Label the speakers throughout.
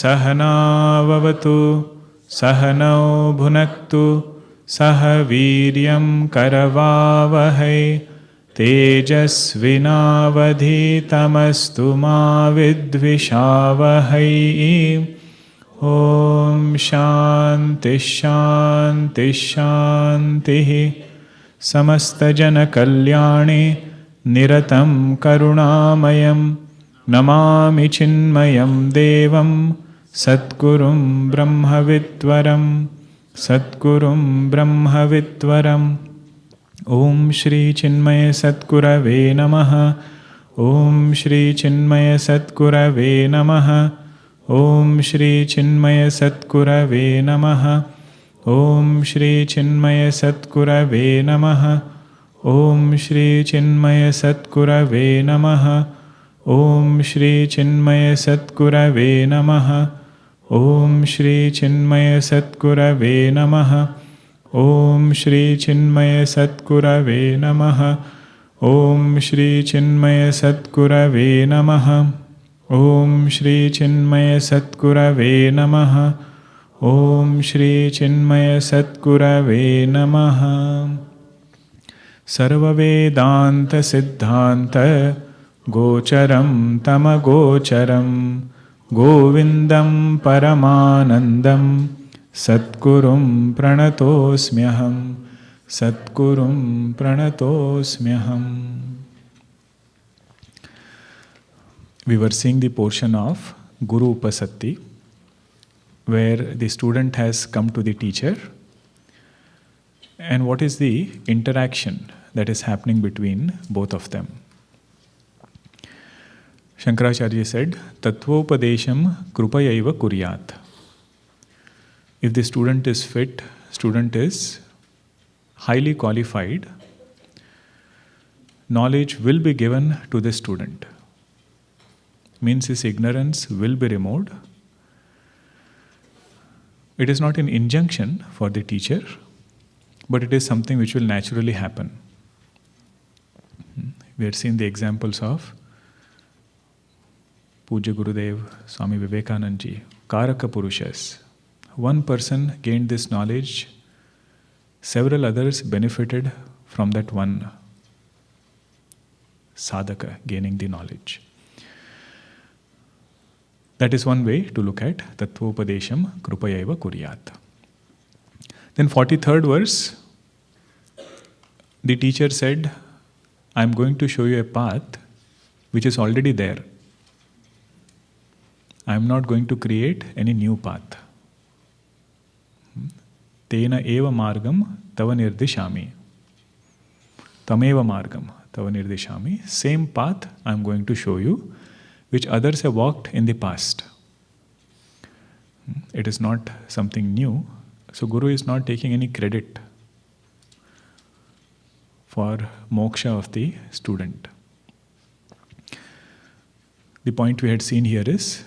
Speaker 1: सहनाववतु सहनौ भुनक्तु सह वीर्यं करवावहै तेजस्विनावधीतमस्तु मा विद्विषावहै। ॐ शान्ति शान्ति शान्तिः। समस्तजनकल्याणे निरतं करुणामयं नमामि चिन्मयं देवं सद्गुरुं ब्रह्मविद्वरं सद्गुरुं ब्रह्मविद्वरम्। ॐ श्री चिन्मय सद्गुरवे नमः। ॐ श्री चिन्मय सद्गुरवे नमः। ॐ श्री चिन्मय सद्गुरवे नमः। ॐ श्री चिन्मय सद्गुरवे नमः। ॐ श्री चिन्मय सद्गुरवे नमः। ॐ श्री चिन्मय सद्गुरवे नमः। ॐ श्री चिन्मय सद्गुरवे नमः। ॐ श्री चिन्मय सद्गुरवे नमः। ॐ श्री चिन्मय सद्गुरवे नमः। ॐ श्री चिन्मय सद्गुरवे नमः। ॐ श्री चिन्मय सद्गुरवे नमः। सर्ववेदान्त सिद्धान्त गोचरं तमगोचरं गोविन्दं परमानन्दं सद्गुरुं प्रणतोऽस्म्यहं सद्गुरुं प्रणतोऽस्म्यहम्। We were seeing the portion of Guru Upasatti, where the student has come to the teacher, and what is the interaction that is happening between both of them. Shankaracharya said, Tattvopadesham krupayaiva kuryat. If the student is fit, student is highly qualified, knowledge will be given to the student. Means his ignorance will be removed. It is not an injunction for the teacher, but it is something which will naturally happen. We have seen the examples of Puja Gurudev, Swami Vivekananda, Karaka Purushas. One person gained this knowledge, several others benefited from that one sadhaka gaining the knowledge. That is one way to look at Tattvopadesham Krupayaiva Kuryat. Then 43rd verse, the teacher said, I am going to show you a path which is already there. I am not going to create any new path. Tena eva margam tava nirdishami. Tameva margam tava nirdishami. Same path I am going to show you, which others have walked in the past. It is not something new. So Guru is not taking any credit for moksha of the student. The point we had seen here is,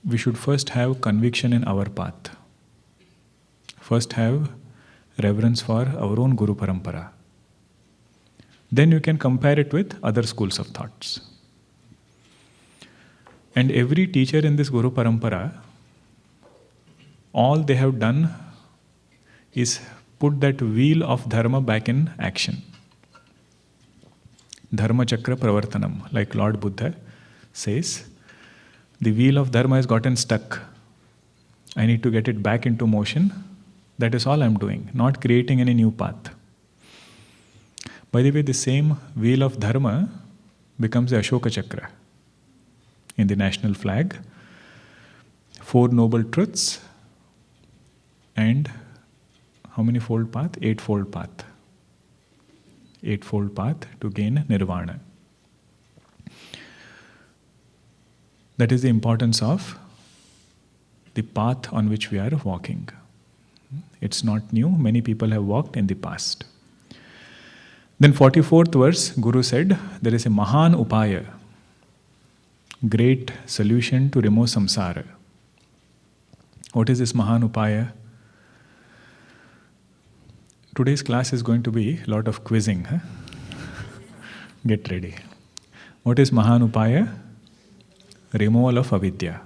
Speaker 1: we should first have conviction in our path. First have reverence for our own Guru Parampara. Then you can compare it with other schools of thoughts. And every teacher in this Guru Parampara, all they have done is put that wheel of dharma back in action. Dharma chakra pravartanam, like Lord Buddha says, the wheel of dharma has gotten stuck. I need to get it back into motion. That is all I am doing, not creating any new path. By the way, the same wheel of dharma becomes the Ashoka chakra in the national flag. 4 noble truths and how many fold path? 8-fold path. Eightfold Path to gain Nirvana. That is the importance of the path on which we are walking. It's not new, many people have walked in the past. Then 44th verse, Guru said, there is a Mahan Upaya, great solution to remove samsara. What is this Mahan Upaya? Today's class is going to be a lot of quizzing. Huh? Get ready. What is Mahan Upaya? Removal of avidya.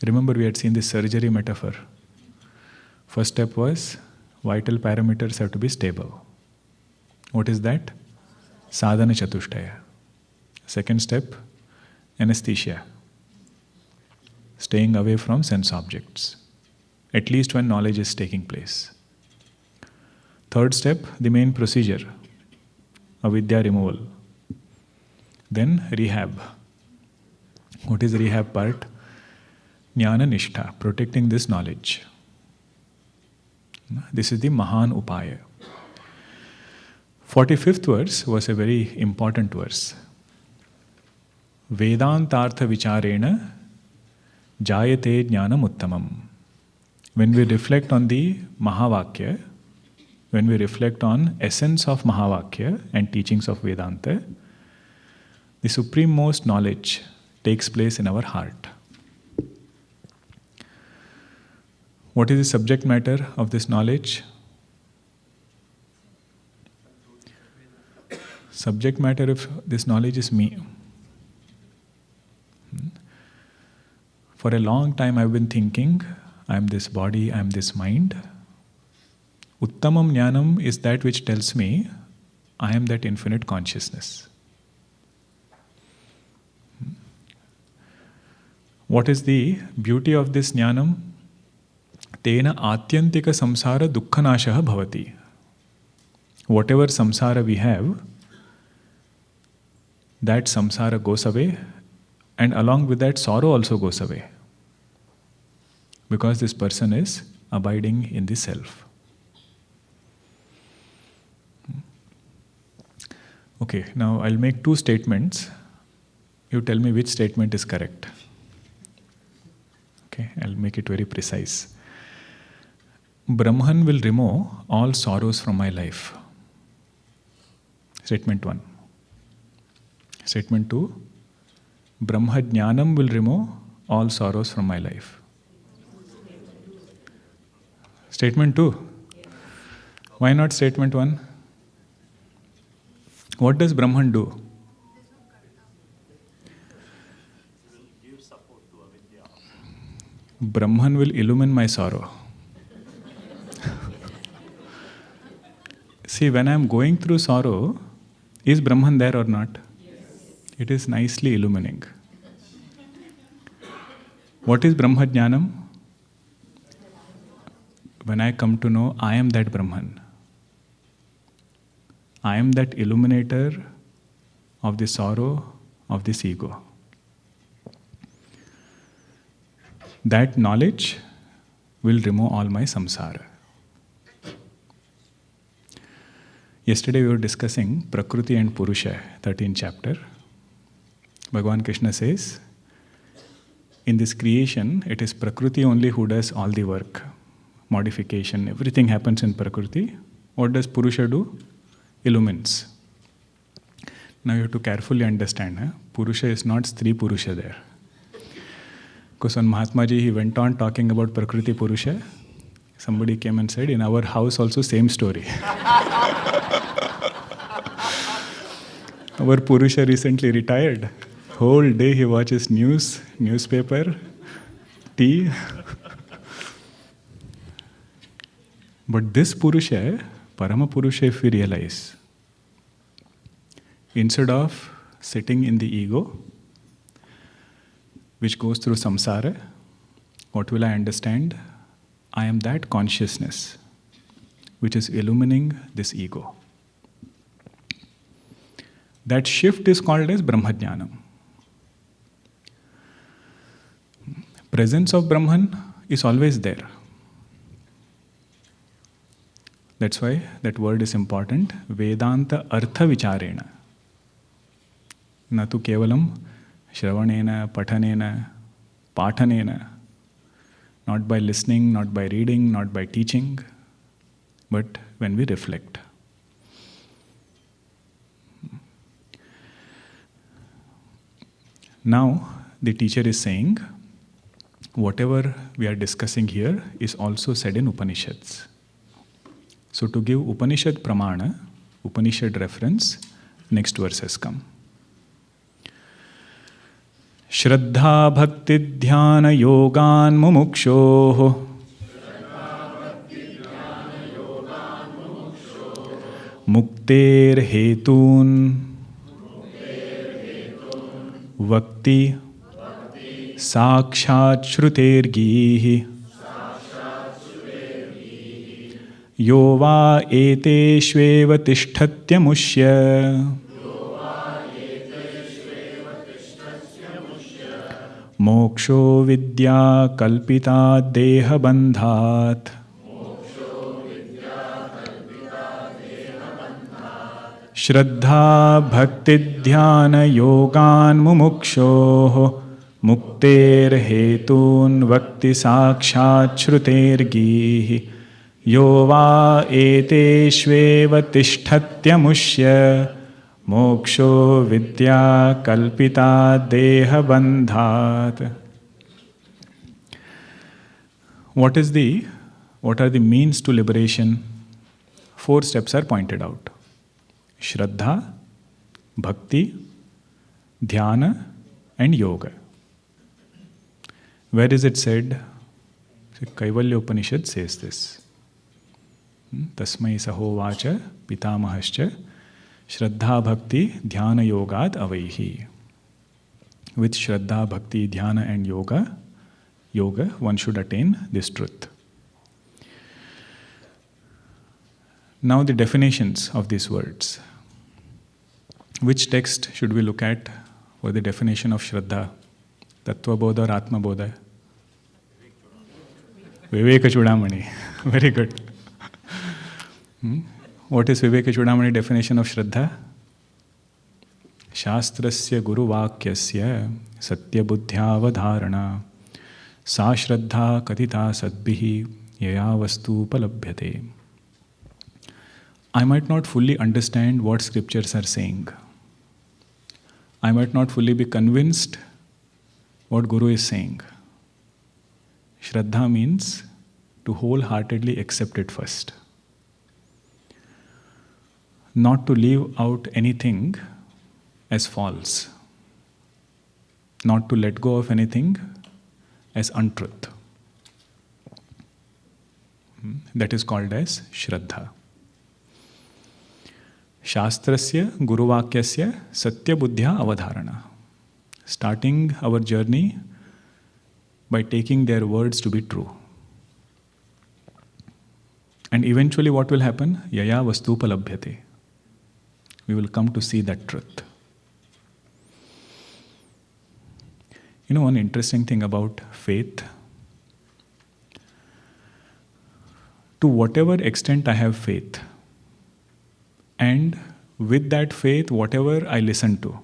Speaker 1: Remember, we had seen this surgery metaphor. First step was vital parameters have to be stable. What is that? Sādhana chatushtaya. Second step, anesthesia. Staying away from sense objects, at least when knowledge is taking place. Third step, the main procedure, avidya removal. Then rehab. What is the rehab part? Jnana nishtha, protecting this knowledge. This is the Mahan Upaya. 45th verse was a very important verse. Vedantartha vicharena jayate jnanam uttamam. When we reflect on the Mahavakya, when we reflect on essence of Mahavakya and teachings of Vedanta, the supreme most knowledge takes place in our heart. What is the subject matter of this knowledge? Subject matter of this knowledge is me. For a long time I've been thinking, I am this body, I am this mind. Uttamam Jnanam is that which tells me I am that infinite consciousness. What is the beauty of this Jnanam? Tena atyantika samsara dukkhanashaha bhavati. Whatever samsara we have, that samsara goes away, and along with that sorrow also goes away. Because this person is abiding in the self. Okay, now I'll make two statements. You tell me which statement is correct. Okay, I'll make it very precise. Brahman will remove all sorrows from my life. Statement 1. Statement 2. Brahma Jnanam will remove all sorrows from my life. Statement 2. Why not statement 1? What does Brahman do? Brahman will illumine my sorrow. See, when I am going through sorrow, is Brahman there or not? Yes. It is nicely illumining. What is Brahma Jnanam? When I come to know I am that Brahman. I am that illuminator of the sorrow of this ego. That knowledge will remove all my samsara. Yesterday we were discussing Prakriti and Purusha, 13th chapter. Bhagavan Krishna says, in this creation, it is Prakriti only who does all the work. Modification, everything happens in Prakriti. What does Purusha do? Illumines. Now you have to carefully understand, Purusha is not Stri Purusha there. Because when Mahatma Ji, he went on talking about Prakriti Purusha, somebody came and said, in our house also same story. Our Purusha recently retired. Whole day he watches news, newspaper, tea. But this Purusha, Parama Purusha, if we realize, instead of sitting in the ego, which goes through samsara, what will I understand? I am that consciousness which is illumining this ego. That shift is called as Brahma Jnanam. Presence of Brahman is always there. That's why that word is important. Vedanta artha vicharena. Na tu kevalam shravanena, pathanena, pathanena. Not by listening, not by reading, not by teaching, but when we reflect. Now, the teacher is saying, whatever we are discussing here is also said in Upanishads. So to give Upanishad pramana, Upanishad reference, next verse has come. Śraddhā bhakti dhyana yogan mumukshoh mukter hetun vakti sakshat shrutergihi yo va eteshveva tishthatyamushya moksho vidya kalpita deha bandhat Śraddhā bhakti dhyana yogan mumukshoh mukter hetun vakti sakshat shrutergihi yo va eteshveva tishthatyamushya moksho vidya kalpita deha bandhat. What are the means to liberation? 4 steps are pointed out. Śraddhā, Bhakti, Dhyana and Yoga. Where is it said? Kaivalya Upanishad says this. Tasmai sahovacha pitamahascha Śraddhā Bhakti Dhyana Yogad avaihi. With Śraddhā, Bhakti, Dhyana and Yoga, one should attain this truth. Now the definitions of these words. Which text should we look at for the definition of Śraddhā? Tattva Bodha or Atma Bodha? Vivekachoodamani. Very good. What is Vivekachoodamani definition of Śraddhā? Shastrasya Guru Vakyasya Satya Buddhyavadharana Sa Śraddhā Katita Sadbhihi Yaya Vastu Palabhyate. I might not fully understand what scriptures are saying. I might not fully be convinced what Guru is saying. Śraddhā means to wholeheartedly accept it first. Not to leave out anything as false. Not to let go of anything as untruth. That is called as Śraddhā. Shastrasya Guruvakyasya Satya Buddhya Avadharana. Starting our journey by taking their words to be true. And eventually what will happen? Yaya Vastu Palabhyate. We will come to see that truth. You know, one interesting thing about faith. To whatever extent I have faith, and with that faith, whatever I listen to,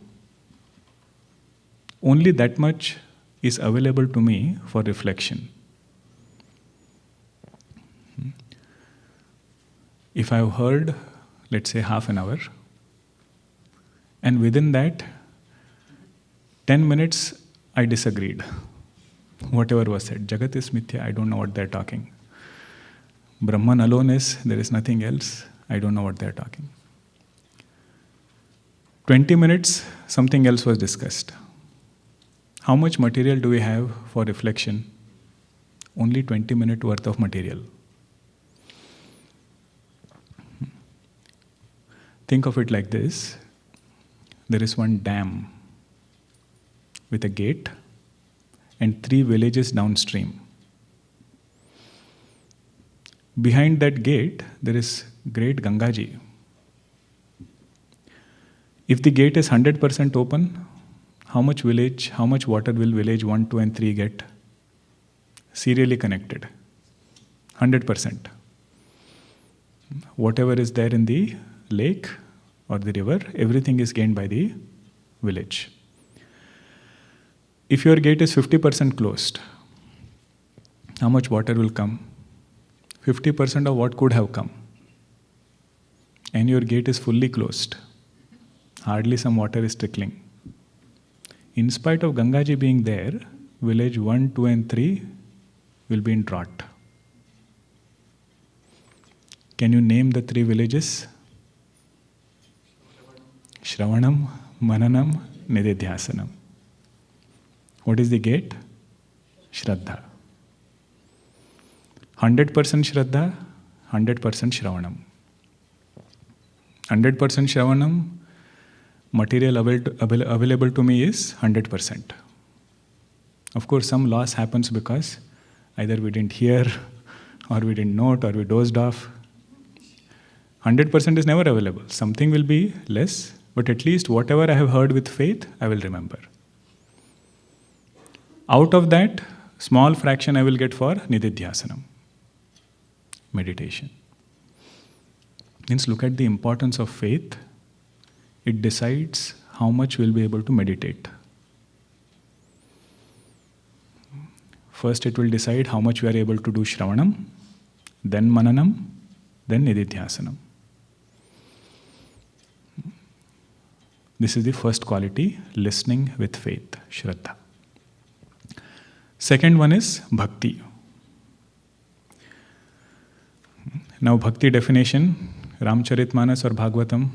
Speaker 1: only that much is available to me for reflection. If I have heard, let's say, half an hour, and within that, 10 minutes I disagreed. Whatever was said. Jagat is mithya, I don't know what they're talking. Brahman alone is, there is nothing else, I don't know what they're talking. 20 minutes, something else was discussed. How much material do we have for reflection? Only 20 minutes worth of material. Think of it like this. There is one dam with a gate and 3 villages downstream. Behind that gate, there is great Gangaji. If the gate is 100% open, how much water will village 1, 2 and 3 get? Serially connected. 100%. Whatever is there in the lake or the river, everything is gained by the village. If your gate is 50% closed, how much water will come? 50% of what could have come. And your gate is fully closed. Hardly some water is trickling. In spite of Gangaji being there, village 1, 2 and 3 will be in drought. Can you name the 3 villages? Shravanam, Mananam, Nididhyasanam. What is the gate? Śraddhā. 100% Śraddhā, 100% Shravanam. 100% Shravanam, material available to me is 100%. Of course, some loss happens because either we didn't hear, or we didn't note, or we dozed off. 100% is never available. Something will be less, but at least whatever I have heard with faith, I will remember. Out of that, small fraction I will get for Nididhyasanam, meditation. Means look at the importance of faith. It decides how much we'll be able to meditate. First it will decide how much we are able to do Shravanam, then Mananam, then Nididhyasanam. This is the first quality, listening with faith, Śraddhā. Second one is Bhakti. Now Bhakti definition, Ramcharitmanas or Bhagavatam?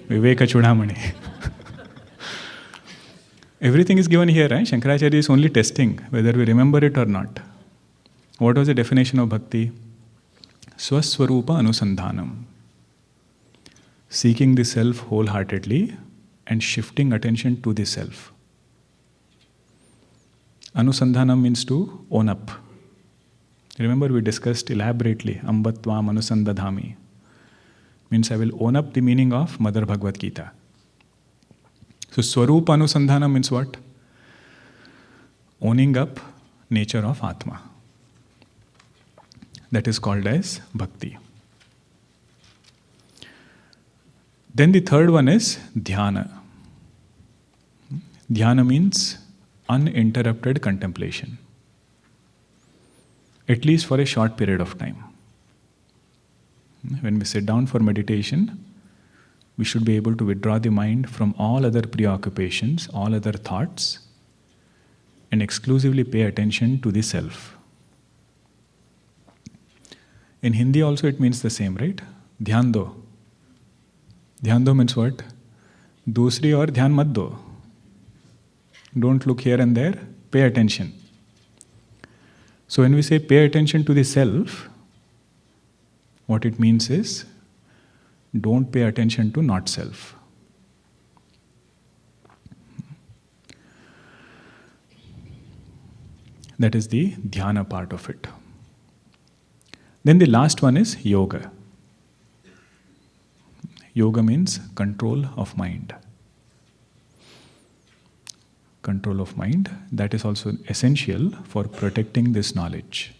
Speaker 1: Vivekachoodamani. Everything is given here, right? Shankaracharya is only testing whether we remember it or not. What was the definition of Bhakti? Swaswarupa Anusandhanam. Seeking the self wholeheartedly and shifting attention to the self. Anusandhanam means to own up. Remember we discussed elaborately, Ambatvam Anusandadhami. Means I will own up the meaning of Mother Bhagavad Gita. So Swarupa Anusandhanam means what? Owning up nature of Atma. That is called as Bhakti. Then the third one is Dhyana. Dhyana means uninterrupted contemplation. At least for a short period of time. When we sit down for meditation, we should be able to withdraw the mind from all other preoccupations, all other thoughts, and exclusively pay attention to the self. In Hindi also it means the same, right? Dhyan do. Dhyan do means what? Dusri aur dhyan mat do. Don't look here and there, pay attention. So when we say pay attention to the self, what it means is, don't pay attention to not self. That is the dhyana part of it. Then the last one is yoga. Yoga means control of mind. Control of mind, that is also essential for protecting this knowledge.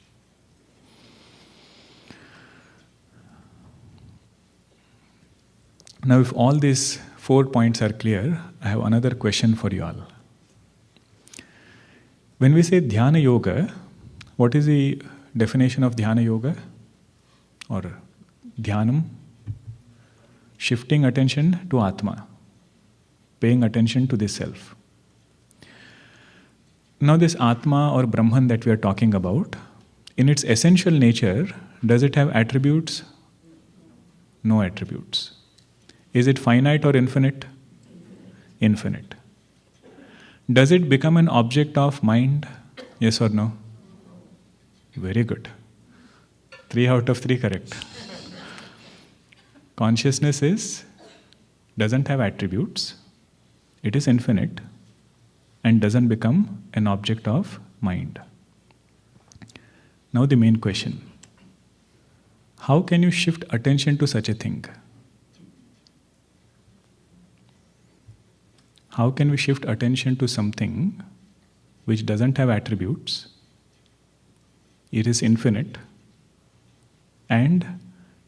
Speaker 1: Now, if all these 4 points are clear, I have another question for you all. When we say Dhyana Yoga, what is the definition of Dhyana Yoga? Or Dhyanam? Shifting attention to Atma, paying attention to the self. Now this Atma or Brahman that we are talking about, in its essential nature, does it have attributes? No attributes. Is it finite or infinite? Infinite. Does it become an object of mind? Yes or no? Very good. 3 out of 3 correct. Consciousness doesn't have attributes, it is infinite, and doesn't become an object of mind. Now the main question. How can you shift attention to such a thing? How can we shift attention to something which doesn't have attributes, it is infinite, and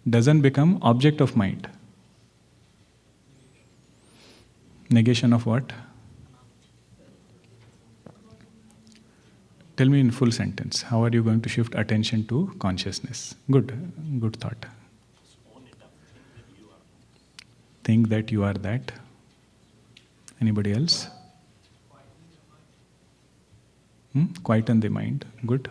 Speaker 1: doesn't become object of mind. Negation of what? Tell me in full sentence. How are you going to shift attention to consciousness? Good thought. Think that you are that. Anybody else? Quieten the mind. Good.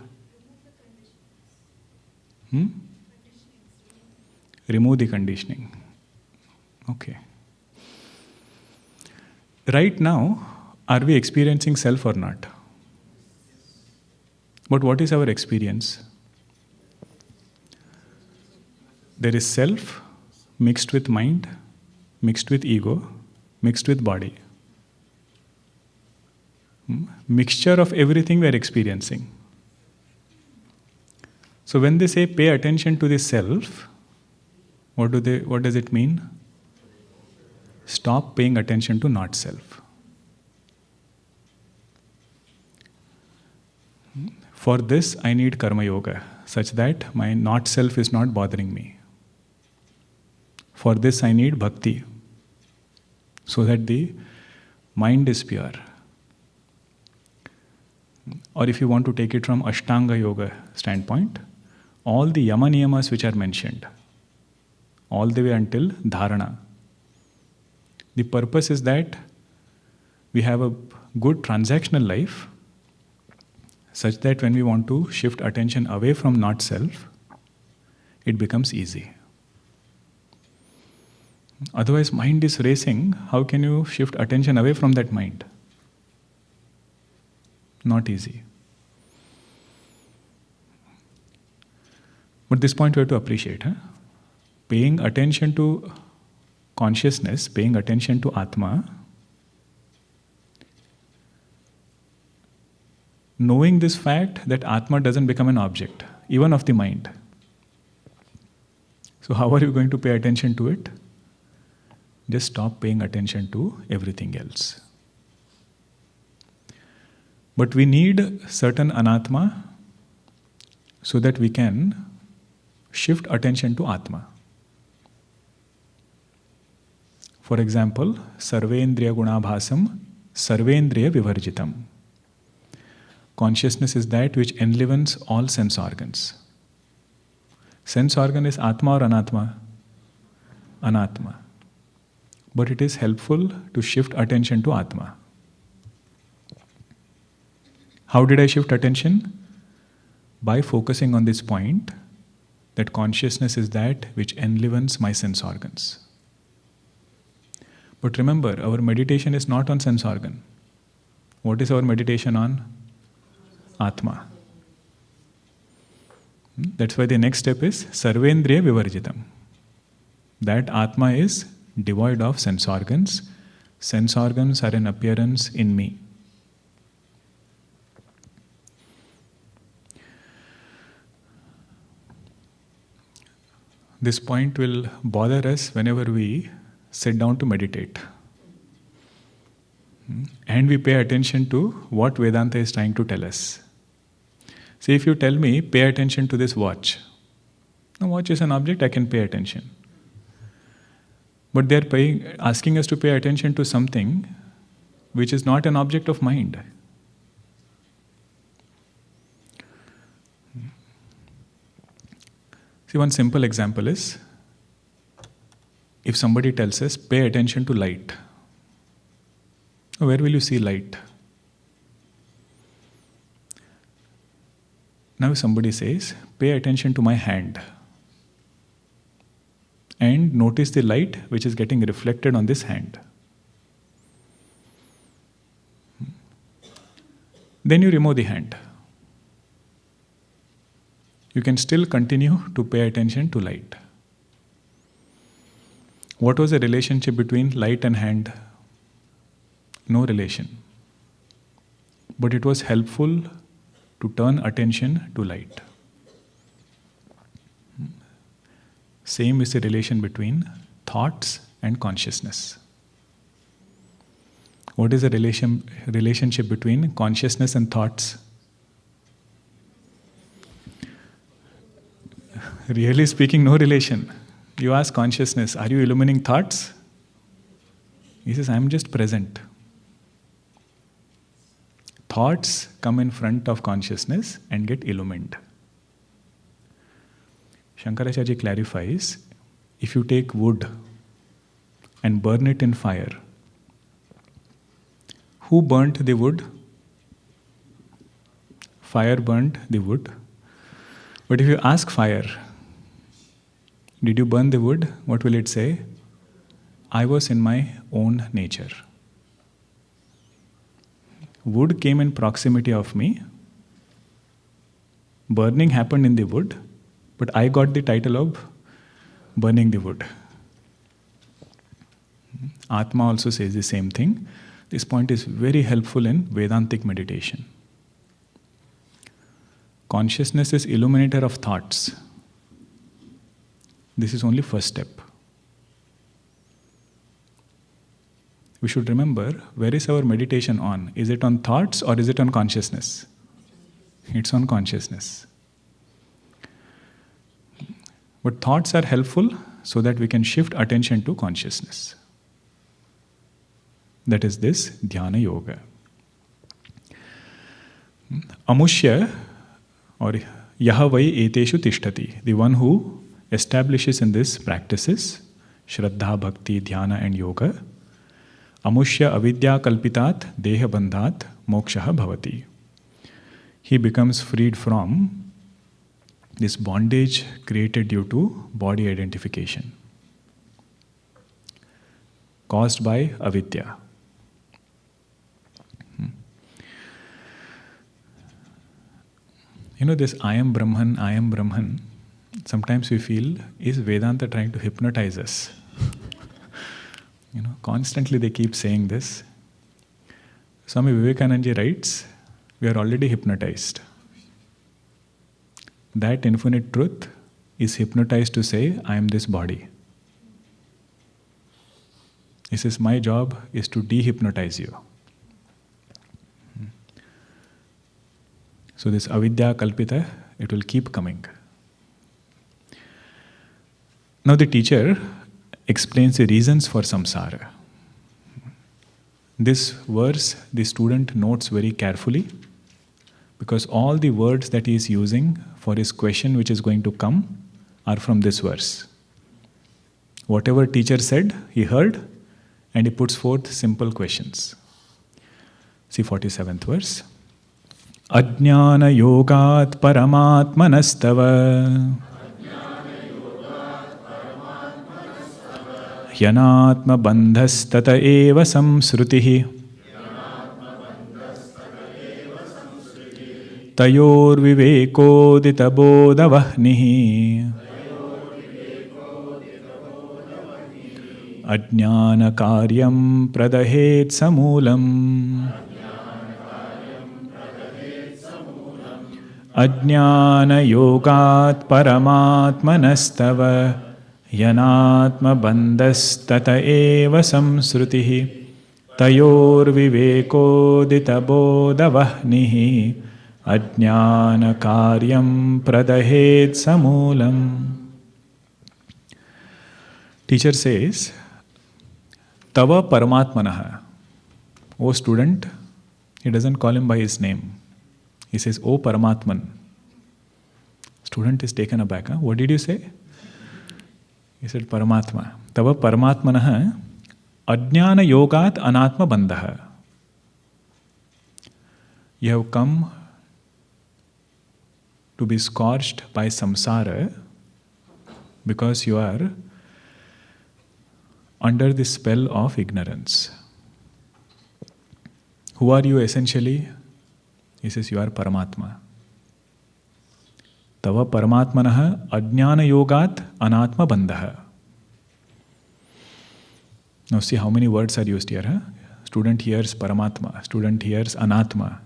Speaker 1: Remove the conditioning. Okay. Right now, are we experiencing self or not? But what is our experience? There is self mixed with mind, mixed with ego, mixed with body. Mixture of everything we are experiencing. So when they say pay attention to the self, what does it mean? Stop paying attention to not self. For this, I need karma yoga, such that my not self is not bothering me. For this, I need bhakti, so that the mind is pure. Or if you want to take it from Ashtanga Yoga standpoint, all the yama niyamas which are mentioned, all the way until dharana, the purpose is that we have a good transactional life, such that when we want to shift attention away from not self, it becomes easy. Otherwise, mind is racing. How can you shift attention away from that mind? Not easy. But this point we have to appreciate. Paying attention to consciousness, paying attention to Atma, knowing this fact that Atma doesn't become an object, even of the mind. So how are you going to pay attention to it? Just stop paying attention to everything else. But we need certain anatma so that we can shift attention to Atma. For example, sarvendriya gunabhasam, sarvendriya vivarjitam. Consciousness is that which enlivens all sense organs. Sense organ is Atma or Anatma? Anatma. But it is helpful to shift attention to Atma. How did I shift attention? By focusing on this point that consciousness is that which enlivens my sense organs. But remember, our meditation is not on sense organ. What is our meditation on? Atma. That's why the next step is sarvendriya vivarjitam. That Atma is devoid of sense organs. Sense organs are an appearance in me. This point will bother us whenever we sit down to meditate. And we pay attention to what Vedanta is trying to tell us. See, if you tell me, pay attention to this watch. Now, watch is an object, I can pay attention. But they are asking us to pay attention to something which is not an object of mind. See, one simple example is, if somebody tells us, pay attention to light. Where will you see light? Now somebody says, pay attention to my hand. And notice the light which is getting reflected on this hand. Then you remove the hand. You can still continue to pay attention to light. What was the relationship between light and hand? No relation. But it was helpful to turn attention to light. Same is the relation between thoughts and consciousness. What is the relationship between consciousness and thoughts? Really speaking, no relation. You ask consciousness, are you illumining thoughts? He says, I am just present. Thoughts come in front of consciousness and get illumined. Shankaracharya clarifies, if you take wood and burn it in fire, who burnt the wood? Fire burnt the wood. But if you ask fire, did you burn the wood? What will it say? I was in my own nature. Wood came in proximity of me. Burning happened in the wood, but I got the title of burning the wood. Atma also says the same thing. This point is very helpful in Vedantic meditation. Consciousness is illuminator of thoughts. This is only first step. We should remember, where is our meditation on? Is it on thoughts or is it on consciousness? It's on consciousness. But thoughts are helpful so that we can shift attention to consciousness. That is this dhyana yoga. Amushya or yaha vai eteshu tishtati, the one who establishes in these practices, Śraddhā, Bhakti, Dhyana and Yoga, Amushya avidya kalpitat deha bandhat mokshaha bhavati. He becomes freed from this bondage created due to body identification, caused by avidya. You know, this I am Brahman, sometimes we feel, is Vedanta trying to hypnotize us? Constantly they keep saying this. Swami Vivekananda writes, we are already hypnotized. That infinite truth is hypnotized to say, I am this body. He says, my job is to dehypnotize you. So this avidya kalpita, it will keep coming. Now the teacher explains the reasons for samsara. This verse the student notes very carefully, because all the words that he is using for his question which is going to come are from this verse. Whatever teacher said, he heard, and he puts forth simple questions. See 47th verse. Ajnana yogat paramatmanastava Hyanatma bandhastata eva samsrutihi Tayor vivekodita bodhavahnihi Ajnana karyam pradahet samulam Ajnana yogat paramatmanastava Yanatma bandhastata eva samsrutihi Tayor vivekodita bodhavahnihi Ajnana karyam pradahet samulam. Teacher says, Tava Paramatmanaha. O student, he doesn't call him by his name. He says, O Paramatman. Student is taken aback. Huh? What did you say? He said, Paramatma. Tava Paramatmanaha Ajnana yogat anatma bandhaha. You have come to be scorched by samsara because you are under the spell of ignorance. Who are you essentially? He says, you are Paramatma. Tava Paramatmanaha Ajnana yogat anatma bandhaha. Now see how many words are used here. Huh? Student hears Paramatma. Student hears Anatma.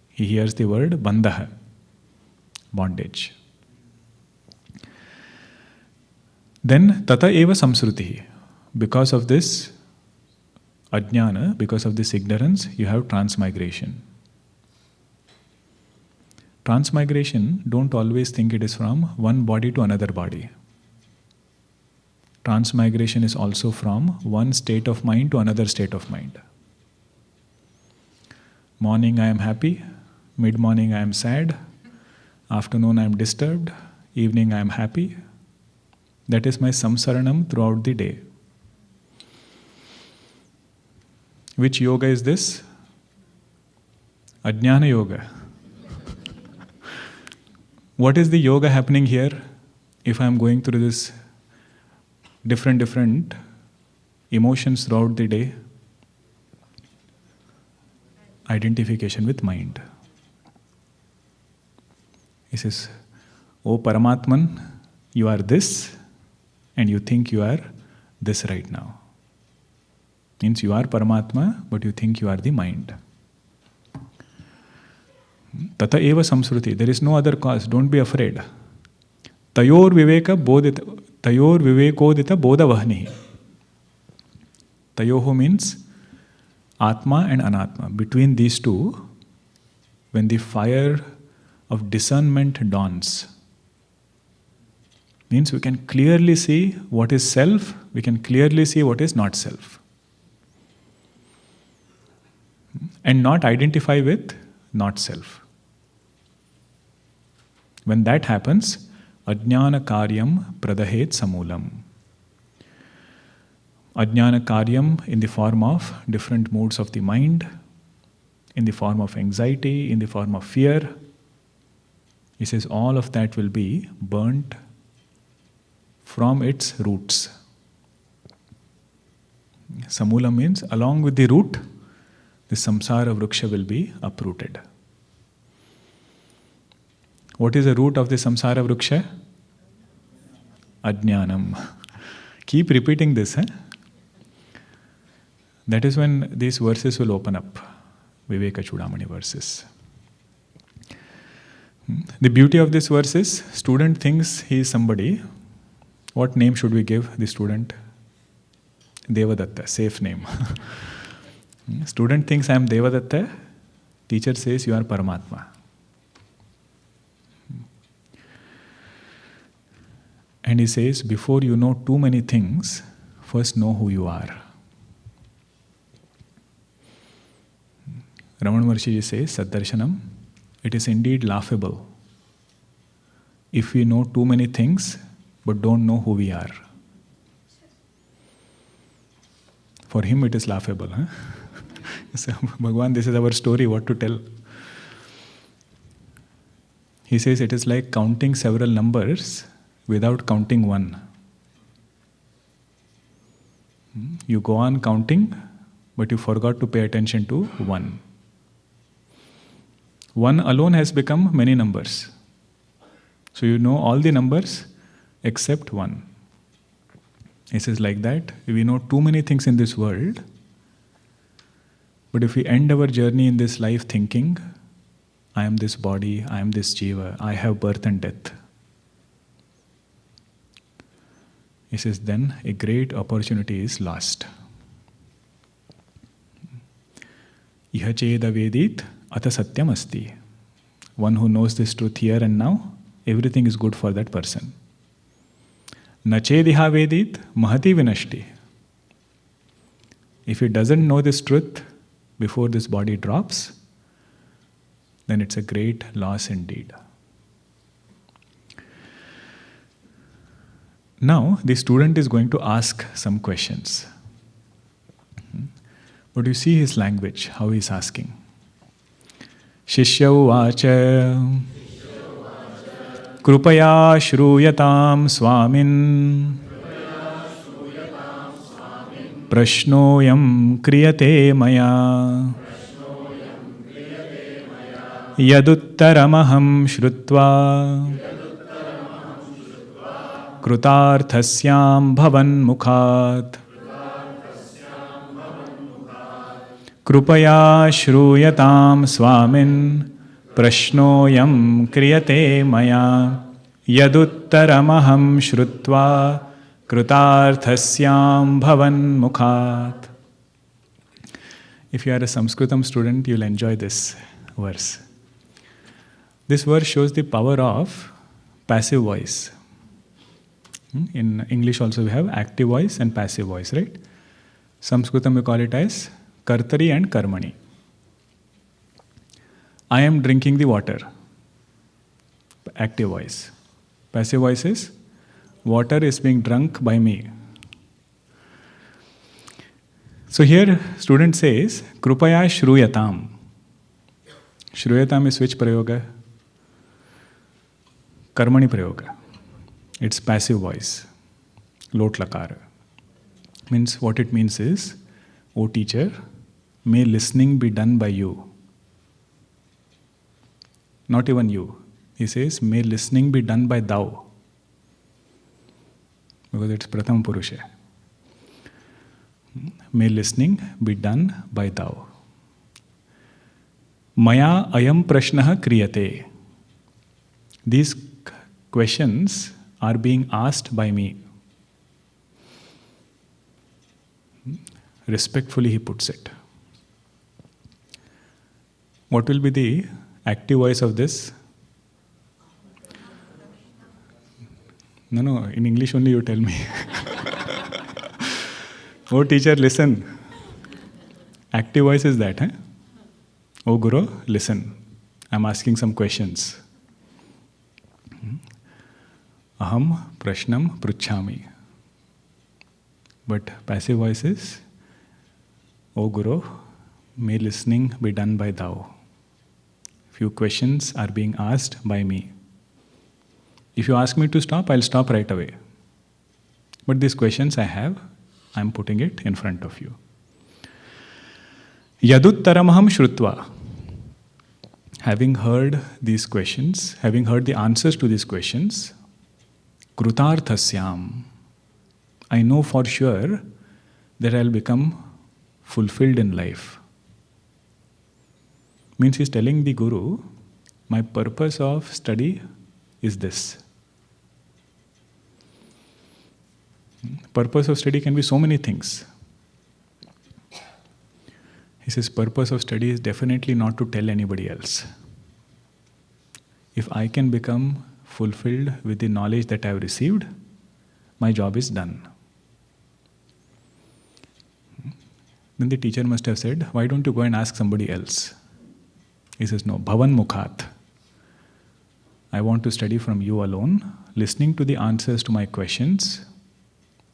Speaker 1: He hears the word bandhaha, bondage. Then tata eva samsrutihi. Because of this Ajnana, because of this ignorance, you have transmigration. Transmigration, don't always think it is from one body to another body. Transmigration is also from one state of mind to another state of mind. Morning I am happy, mid-morning I am sad, afternoon I am disturbed, evening I am happy. That is my samsaranam throughout the day. Which yoga is this? Ajnana yoga. What is the yoga happening here if I am going through this different emotions throughout the day? Identification with mind. He says, "O Paramatman, you are this and you think you are this right now." Means you are Paramatma, but you think you are the mind. Tata eva samsruti. There is no other cause. Don't be afraid. Tayor vivekodita bodhavahnihi. Tayoho means Atma and Anatma. Between these two, when the fire of discernment dawns, means we can clearly see what is self, we can clearly see what is not self. And not identify with not self. When that happens, ajnana karyam pradahet samulam. Ajnana karyam in the form of different moods of the mind, in the form of anxiety, in the form of fear. He says all of that will be burnt from its roots. Samula means along with the root, the samsara vriksha will be uprooted. What is the root of the samsara vriksha? Ajnanam. Keep repeating this. That is when these verses will open up. Vivekachoodamani verses. The beauty of this verse is, student thinks he is somebody. What name should we give the student? Devadatta, safe name. Student thinks I am Devadatta. Teacher says you are Paramatma. And he says, before you know too many things, first know who you are. Ramana Maharshi says, Saddarshanam, it is indeed laughable if we know too many things but don't know who we are. For him it is laughable. So, Bhagavan, this is our story, what to tell. He says it is like counting several numbers without counting one. You go on counting, but you forgot to pay attention to one. One alone has become many numbers. So you know all the numbers except one. It is like that. We know too many things in this world, but if we end our journey in this life thinking, I am this body, I am this jiva, I have birth and death. He says, then a great opportunity is lost. Iha cheda vedit ata satyam asti. One who knows this truth here and now, everything is good for that person. Na chediha vedit mahati vinashti. If he doesn't know this truth before this body drops, then it's a great loss indeed. Now, the student is going to ask some questions. But you see his language, how he is asking. Shishya uvacha krupaya shruyatam swamin prashnoyam kriyate maya yaduttaramaham shrutva कृतार्थस्यां भवन् मुखात् कृपया श्रूयतां स्वामिन् प्रश्नोऽयं क्रियते मया यदुत्तरमहं श्रुत्वा कृतार्थस्यां भवन् मुखात्. If you are a Sanskritam student, you will enjoy this verse. This verse shows the power of passive voice. In English also we have active voice and passive voice, right? Sanskritam we call it as kartari and karmani. I am drinking the water. Active voice. Passive voice is water is being drunk by me. So here student says krupaya shruyatam. Shruyatam is which prayoga? Karmani prayoga. It's passive voice. Lot lakara. Means what it means is, O teacher, may listening be done by you. Not even you. He says, may listening be done by thou. Because it's Pratham Purusha. May listening be done by thou. Maya ayam prashnaha kriyate. These questions are being asked by me. Respectfully he puts it. What will be the active voice of this? No, in English only you tell me. Oh teacher, listen. Active voice is that, eh? Oh Guru, listen. I'm asking some questions. Aham prashnam pruchhami. But passive voice is, O Guru, may listening be done by thou. Few questions are being asked by me. If you ask me to stop, I'll stop right away. But these questions I have, I'm putting it in front of you. Yaduttaramaham shrutva. Having heard these questions, having heard the answers to these questions, krutarthasyam. I know for sure that I'll become fulfilled in life. Means he's telling the Guru, my purpose of study is this. Purpose of study can be so many things. He says, purpose of study is definitely not to tell anybody else. If I can become fulfilled with the knowledge that I have received, my job is done. Then the teacher must have said, why don't you go and ask somebody else? He says, no, bhavan mukhat. I want to study from you alone. Listening to the answers to my questions,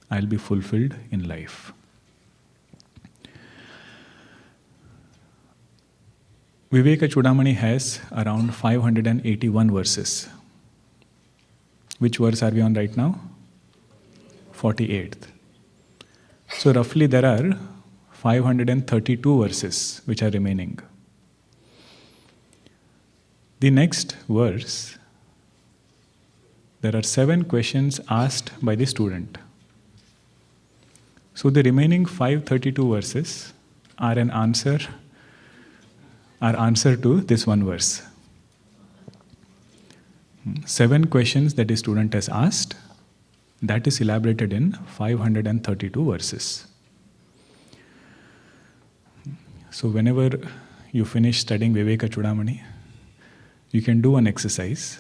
Speaker 1: I'll be fulfilled in life. Vivekachoodamani has around 581 verses. Which verse are we on right now? 48th. So roughly there are 532 verses which are remaining. The next verse, there are 7 questions asked by the student. So the remaining 532 verses are an answer to this one verse. 7 questions that the student has asked, that is elaborated in 532 verses. So whenever you finish studying Vivekachoodamani, you can do an exercise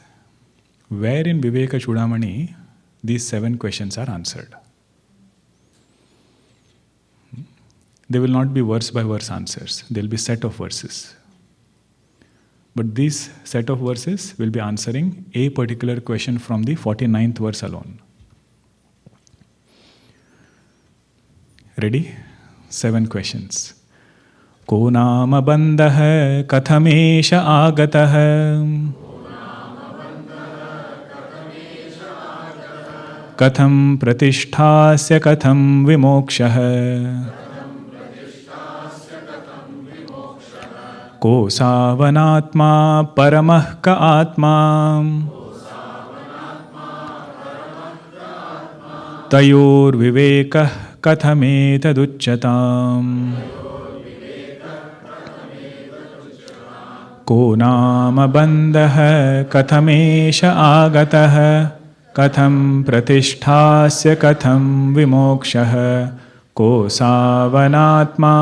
Speaker 1: where in Vivekachoodamani these 7 questions are answered. They will not be verse by verse answers. There will be set of verses. But this set of verses will be answering a particular question from the 49th verse alone. Ready? 7 questions. Ko nama bandha kathamesha agatah katham pratisthasya katham vimokshah ko sāvanātma paramah ka atma tayor vivekah kathametadujjatam ko nama bandha kathamesha agatah katham pratisthasya katham vimokshah ko sāvanātma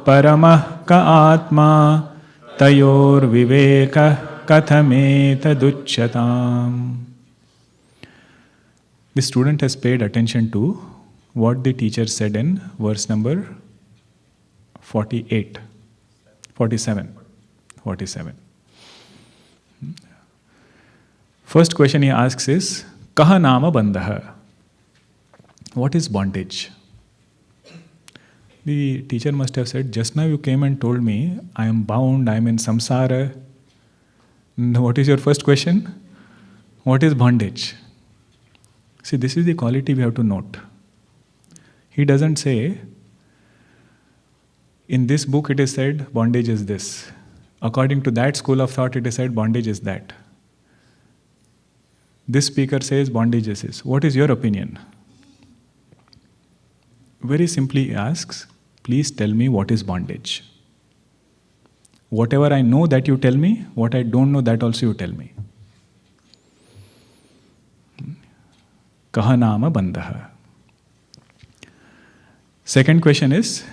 Speaker 1: paramah ka atma tayor vivekah kathametadujjatam. The student has paid attention to what the teacher said in verse number 47. First question he asks is, Kaha nama bandha? What is bondage? The teacher must have said, just now you came and told me, I am bound, I am in samsara. What is your first question? What is bondage? See, this is the quality we have to note. He doesn't say, in this book it is said, bondage is this. According to that school of thought, it is said, bondage is that. This speaker says, bondage is this. What is your opinion? Very simply he asks, please tell me what is bondage. Whatever I know, that you tell me. What I don't know, that also you tell me. Kaha nama bandha. Second question is,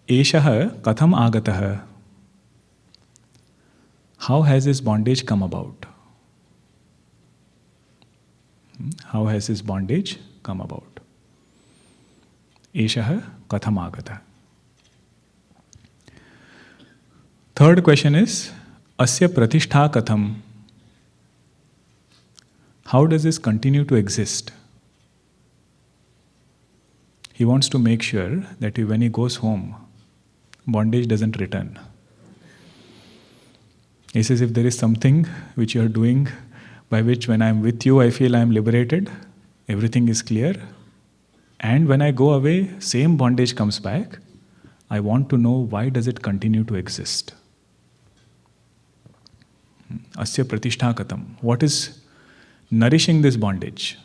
Speaker 1: Eshaha katham agatah. How has this bondage come about? How has this bondage come about? Eshaha katham agatah. Third question is, Asya pratishtha katham. How does this continue to exist? He wants to make sure that when he goes home, bondage doesn't return. He says, if there is something which you are doing by which when I am with you, I feel I am liberated, everything is clear, and when I go away, same bondage comes back, I want to know why does it continue to exist. Asya pratishtha katham. What is nourishing this bondage?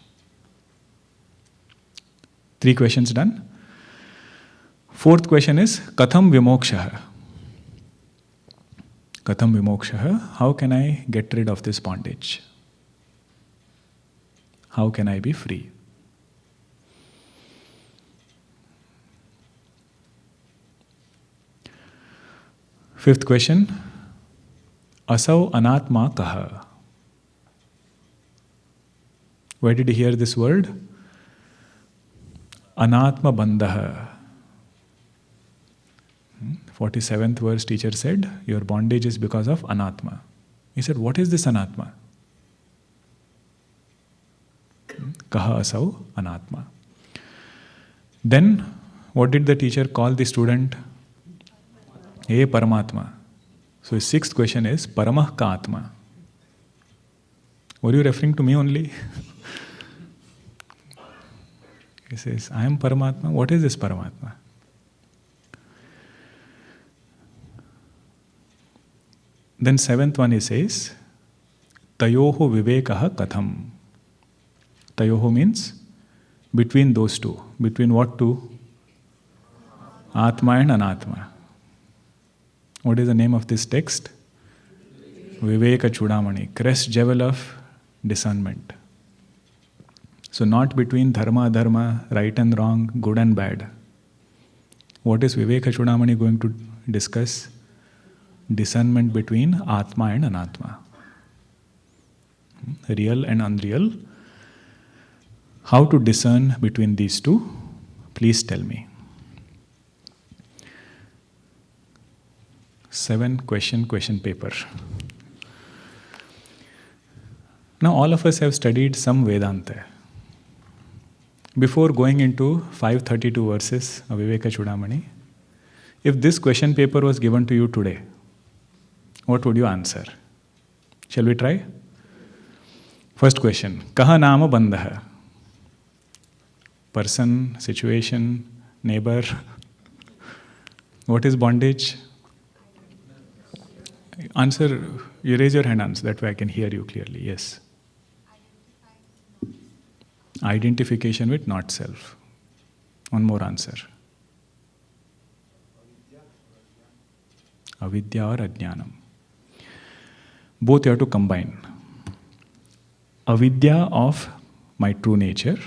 Speaker 1: 3 questions done. Fourth question is, katham vimokshaha. Katham vimokshaha. How can I get rid of this bondage? How can I be free? Fifth question, Asau anatma kaha. Where did you hear this word? Anatma bandha. 47th verse teacher said, your bondage is because of anatma. He said, what is this anatma? Kaha asau anatma. Then, what did the teacher call the student? Hey Paramatma. So his sixth question is, Paramah ka Atma. Were you referring to me only? He says, I am Paramatma. What is this Paramatma? Then seventh one he says, Tayoho vivekaha katham. Tayoho means between those two. Between what two? Atma and Anatma. What is the name of this text? Vivekachoodamani, crest jewel of discernment. So not between dharma, adharma, right and wrong, good and bad. What is Vivekachoodamani going to discuss? Discernment between Atma and Anatma. Real and unreal. How to discern between these two? Please tell me. 7 question paper. Now all of us have studied some Vedanta. Before going into 532 verses of Vivekachoodamani, if this question paper was given to you today, what would you answer? Shall we try? First question, Kaha nama bandha? Person, situation, neighbor. What is bondage? Answer, you raise your hand, answer, that way I can hear you clearly. Yes. Identification with not self. One more answer. Avidya or ajnanam. Both you have to combine. Avidya of my true nature,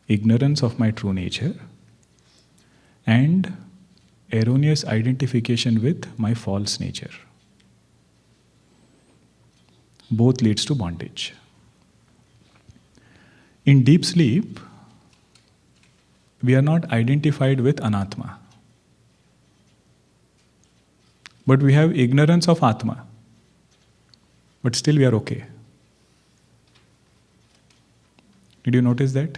Speaker 1: ignorance of my true nature, and erroneous identification with my false nature. Both leads to bondage. In deep sleep, we are not identified with Anatma. But we have ignorance of Atma. But still we are okay. Did you notice that?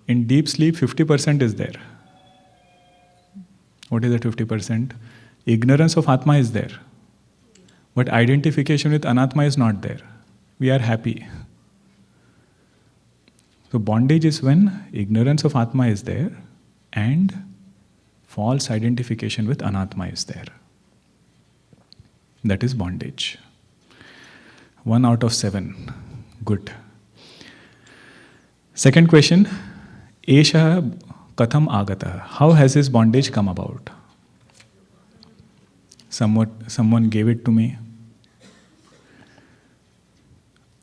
Speaker 1: In deep sleep, 50% is there. What is that 50%? Ignorance of Atma is there. But identification with Anatma is not there. We are happy. So bondage is when ignorance of Atma is there and false identification with Anatma is there. That is bondage. 1 out of 7. Good. Second question. Esha katham agata. How has this bondage come about? Someone gave it to me.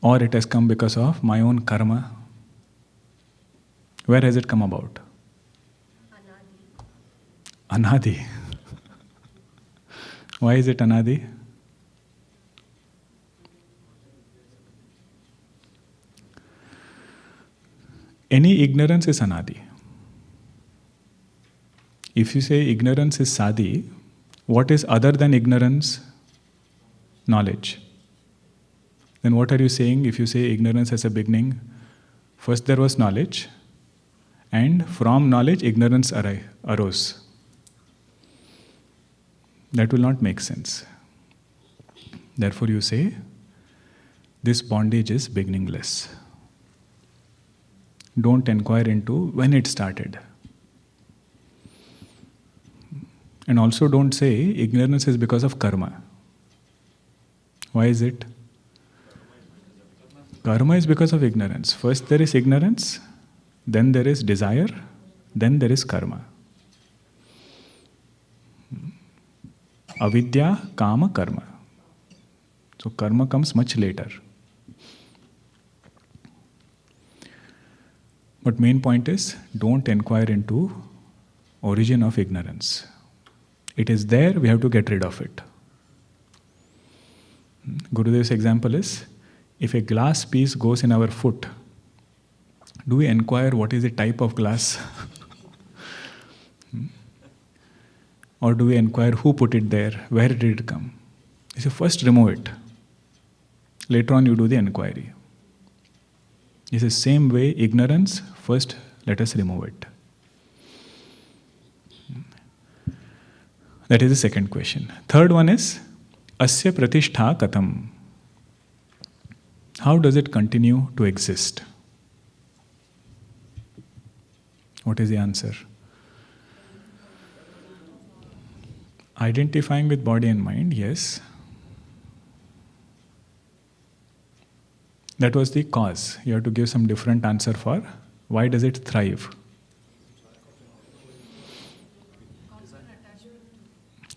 Speaker 1: Or it has come because of my own karma. Where has it come about? Anadi. Anadi. Why is it Anadi? Any ignorance is Anadi. If you say ignorance is Sadi, what is other than ignorance? Knowledge. Then what are you saying if you say ignorance has a beginning? First there was knowledge, and from knowledge ignorance arose. That will not make sense. Therefore you say, this bondage is beginningless. Don't inquire into when it started. And also don't say ignorance is because of karma. Why is it? Karma is because of ignorance. First there is ignorance, then there is desire, then there is karma. Avidya, kama, karma. So karma comes much later. But main point is, don't inquire into origin of ignorance. It is there, we have to get rid of it. Gurudev's example is, if a glass piece goes in our foot, do we inquire what is the type of glass? Or do we inquire who put it there, where did it come? You say, first remove it. Later on you do the inquiry. It's the same way, ignorance, first let us remove it. That is the second question. Third one is, asya pratishtha katham. How does it continue to exist? What is the answer? Identifying with body and mind, yes. That was the cause. You have to give some different answer for why does it thrive?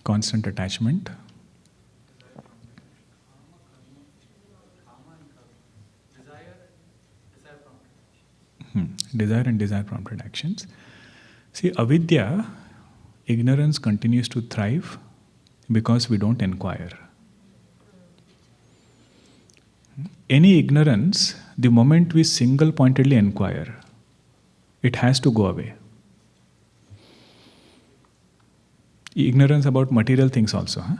Speaker 1: Constant attachment. Desire and desire prompted actions. See, avidya, ignorance continues to thrive because we don't inquire. Any ignorance, the moment we single-pointedly inquire, it has to go away. Ignorance about material things also. Huh?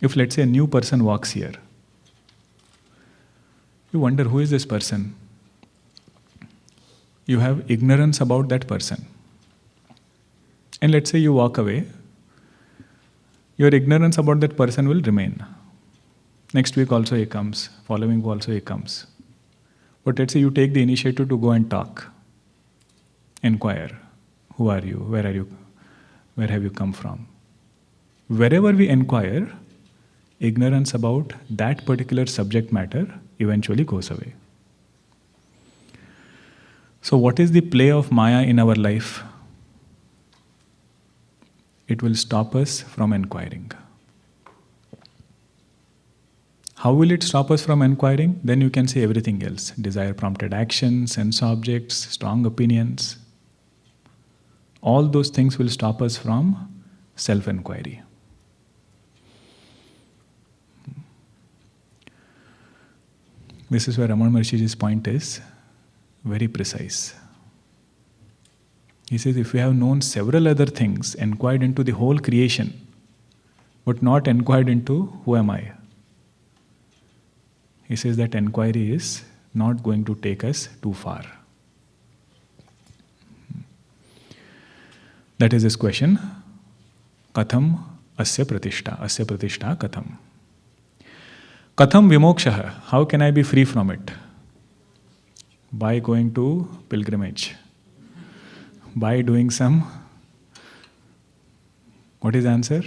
Speaker 1: If let's say a new person walks here, you wonder who is this person? You have ignorance about that person. And let's say you walk away, your ignorance about that person will remain. Next week also he comes, following week also he comes. But let's say you take the initiative to go and talk, inquire, who are you, where have you come from? Wherever we inquire, ignorance about that particular subject matter eventually goes away. So what is the play of Maya in our life? It will stop us from inquiring. How will it stop us from inquiring? Then you can say everything else. Desire prompted action, sense objects, strong opinions. All those things will stop us from self-inquiry. This is where Ramana Maharshi's point is very precise. He says, if we have known several other things, inquired into the whole creation, but not inquired into who am I, he says that inquiry is not going to take us too far. That is his question. Katham asya pratishtha katham. Katham vimoksha, how can I be free from it? By going to pilgrimage. By doing some, what is the answer?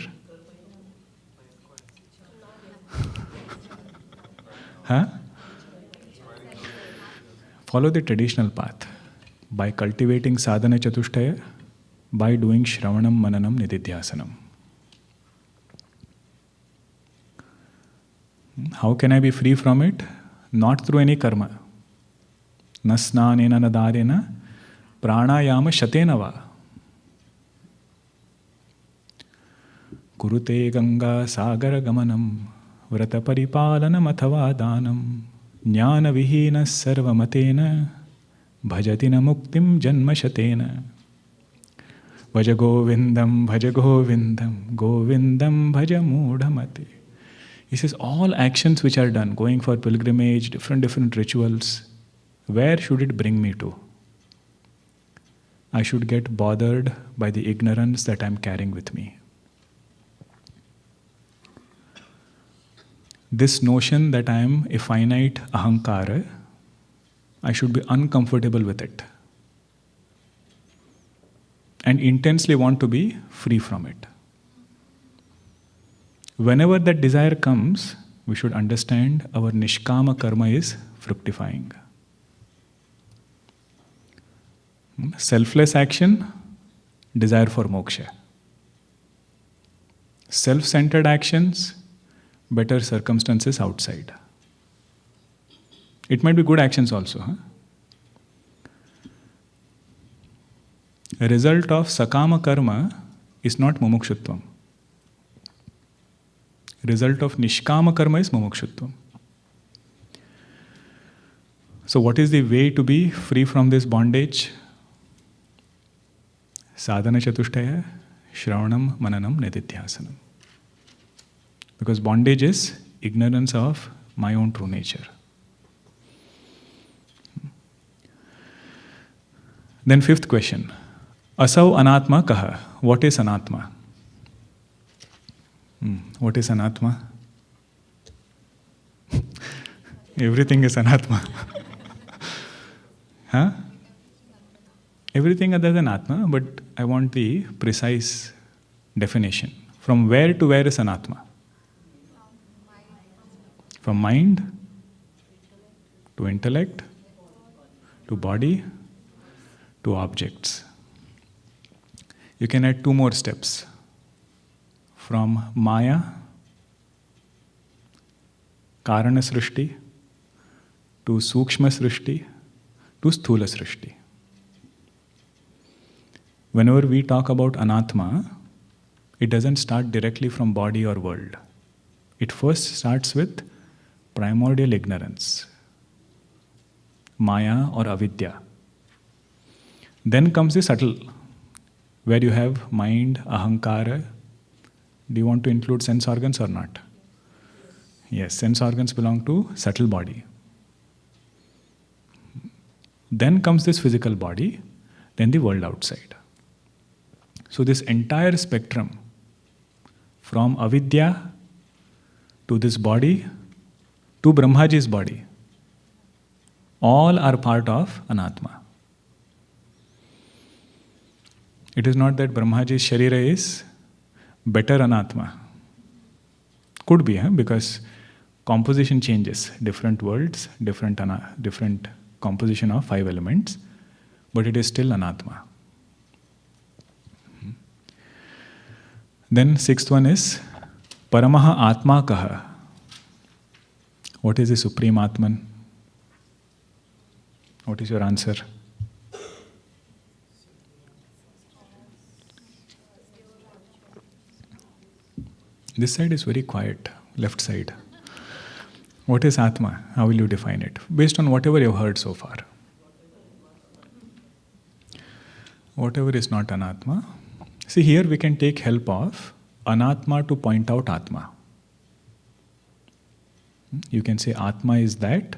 Speaker 1: Huh? Follow the traditional path. By cultivating sadhana chatushtaya, by doing shravanam, mananam, nididhyasanam. How can I be free from it? Not through any karma. Na snanena na dharena pranayama shatena va. Kurute ganga sagara gamanam vrata paripalanam athava danam jnana vihina sarvamatena bhajatina muktim janma shatena. Bhaja govindam govindam bhaja mudhamate. He says all actions which are done, going for pilgrimage, different rituals, where should it bring me to? I should get bothered by the ignorance that I am carrying with me. This notion that I am a finite ahankara, I should be uncomfortable with it and intensely want to be free from it. Whenever that desire comes, we should understand our nishkama karma is fructifying. Selfless action, desire for moksha. Self-centered actions, better circumstances outside. It might be good actions also. A result of sakama karma is not mumukshutvam. Result of nishkama karma is mumukshutvam. So what is the way to be free from this bondage? Sadhana chatushtaya, shravanam, mananam, nididhyasanam. Because bondage is ignorance of my own true nature. Then fifth question. Asau anatma kaha. What is anatma? What is anatma? Everything is anatma. Huh? Everything other than atma, but I want the precise definition. From where to where is anatma? From mind to intellect to body to objects. You can add two more steps. From Maya, Karana Srishti, to Sukshma Srishti, to Sthula Srishti. Whenever we talk about anatma, it doesn't start directly from body or world. It first starts with primordial ignorance, Maya or avidya. Then comes the subtle, where you have mind, ahankara. Do you want to include sense organs or not? Yes, sense organs belong to subtle body. Then comes this physical body, then the world outside. So this entire spectrum, from avidya to this body to Brahmaji's body, all are part of anatma. It is not that Brahmaji's sharira is better anatma. Could be, because composition changes. Different worlds, different composition of 5 elements, but it is still anatma. Then sixth one is Paramaha Atma Kaha. What is the Supreme Atman? What is your answer? This side is very quiet, left side. What is Atma? How will you define it? Based on whatever you've heard so far. Whatever is not Anatma. See, here we can take help of Anatma to point out Atma. You can say Atma is that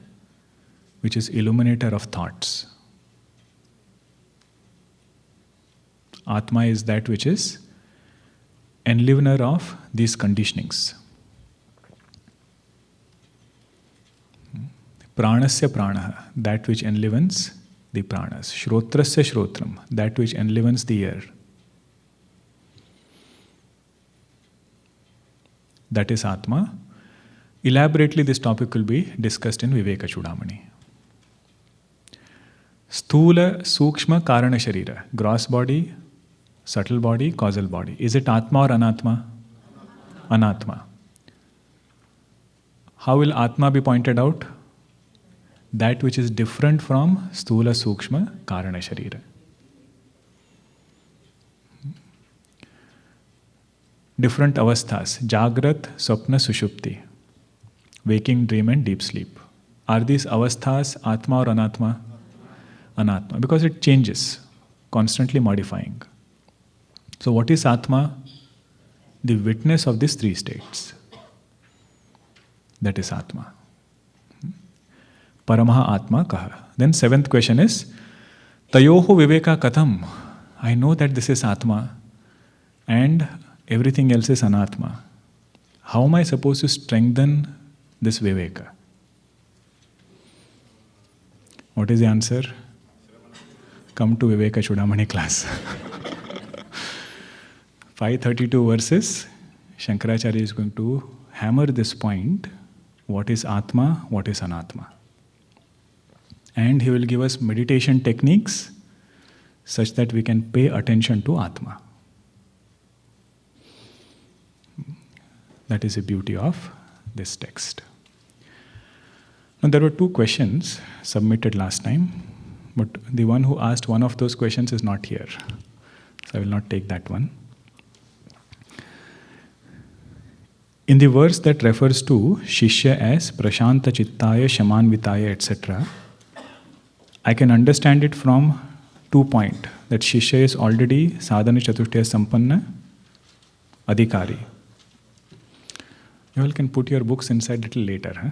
Speaker 1: which is illuminator of thoughts. Atma is that which is enlivener of these conditionings. Pranasya pranaha, that which enlivens the pranas. Shrotrasya shrotram, that which enlivens the ear. That is Atma. Elaborately, this topic will be discussed in Vivekachoodamani. Sthula, Sukshma, Karana Sharira. Gross body, subtle body, causal body. Is it Atma or Anatma? Anatma. How will Atma be pointed out? That which is different from Sthula, Sukshma, Karana Sharira. Different avasthas. Jagrat, Swapna, Sushupti. Waking, dream and deep sleep. Are these avasthas Atma or Anatma? Anatma. Because it changes, constantly modifying. So what is Atma? The witness of these three states. That is Atma. Paramaha Atma kaha. Then seventh question is, Tayoho Viveka Katham. I know that this is Atma and everything else is Anatma. How am I supposed to strengthen this Viveka? What is the answer? Come to Vivekachoodamani class. 532 verses. Shankaracharya is going to hammer this point. What is Atma? What is Anatma? And he will give us meditation techniques such that we can pay attention to Atma. That is the beauty of this text. Now, there were two questions submitted last time, but the one who asked one of those questions is not here. So I will not take that one. In the verse that refers to Shishya as Prashanta Chittaya, Shamanvitaya, etc., I can understand it from 2 points. That Shishya is already Sadhana Chatushtaya Sampanna Adhikari. You all can put your books inside little later. Huh?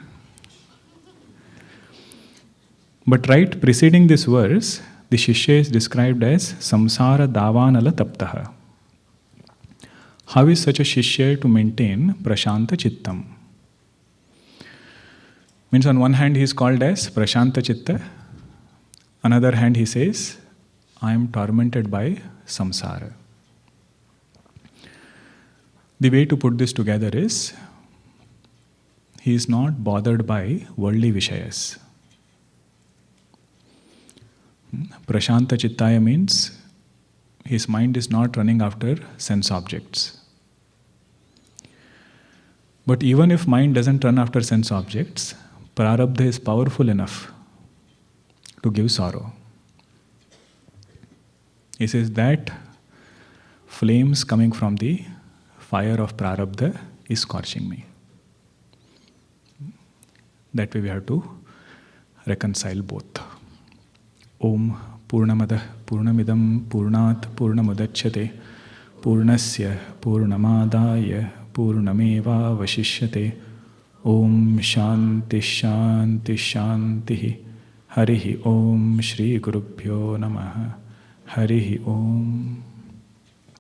Speaker 1: But right preceding this verse, the Shishya is described as Samsara Davanala Taptaha. How is such a Shishya to maintain Prashanta Chittam? Means on one hand he is called as Prashanta Chitta. Another hand he says, I am tormented by samsara. The way to put this together is, he is not bothered by worldly vishayas. Prashanta Chittaya means his mind is not running after sense objects. But even if mind doesn't run after sense objects, prarabdha is powerful enough to give sorrow. He says that flames coming from the fire of prarabdha is scorching me. That way we have to reconcile both. Om Purnamadah Purnamidam Purnat Purnamudachyate Purnasya Purnamadaya Purnameva Vashishyate Om Shanti Shanti Shanti Harihi Om Shri Gurubhyo Namaha Harihi Om.